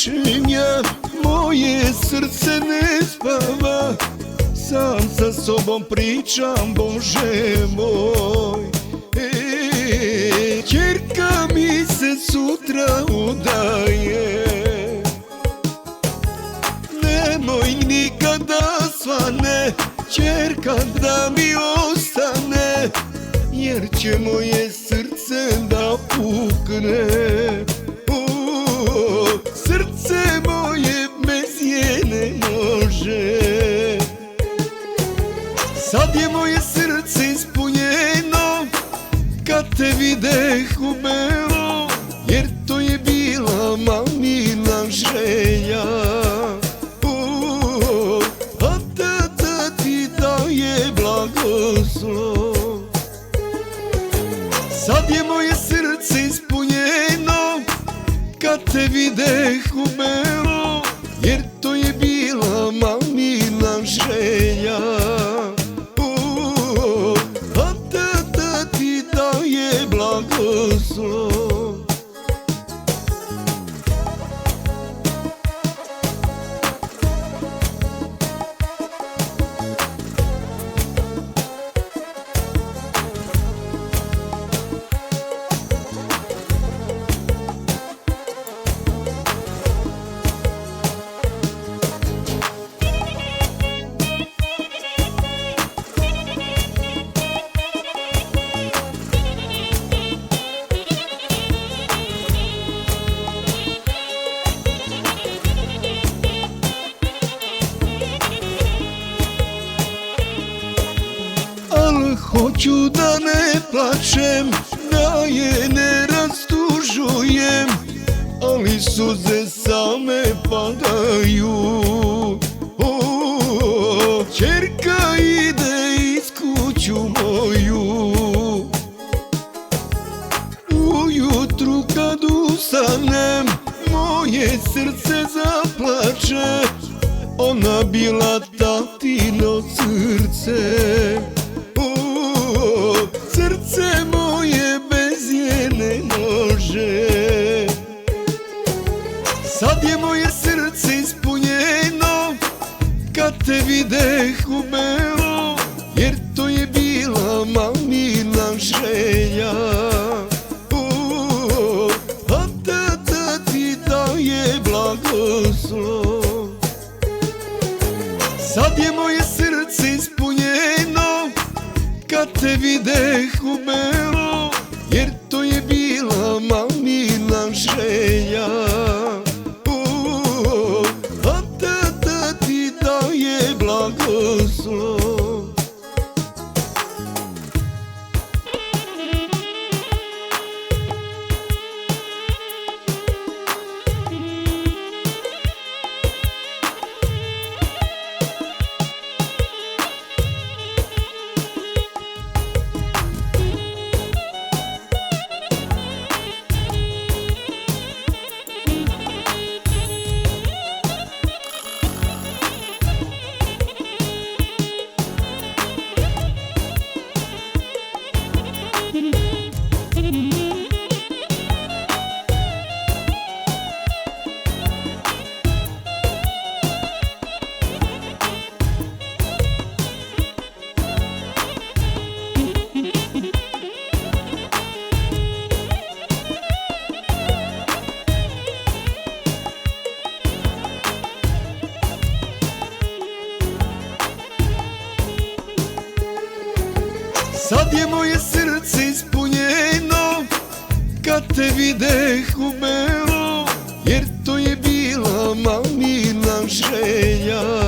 plačem ja, moje srce ne spava. Sam sa sobom pričam, Bože moj. Ćerka mi se sutra udaje, nemoj nikada svane, ćerka da mi ostane, jer će moje srce da pukne. Srce moje bez nje ne može. Sad je moje srce ispunjeno kad te videh u belo, jer to je bila mamina želja. A tata ti daje blagoslov. Sad je moje srce ispunjeno kad te videh u belo, jer to je bila mamina želja. A tata ti daje blagoslov. Hoću da ne plačem, da je ne rastužujem, ali suze same padaju. Ćerka ide iz kuću moju. Ujutru kad ustanem, moje srce zaplače, ona bila tatino srce. Srce moje bez nje ne može. Sad je moje srce ispunjeno kad te videh u belo, jer to je bila mamina želja. A tata ti daje blagoslov. Sad je moje srce ispunjeno kad te videh u belo, jer to je bila mamina želja. A tata ti daje blagoslov. Sad je moje srce ispunjeno kad te videh u belo, jer to je bila mamina želja.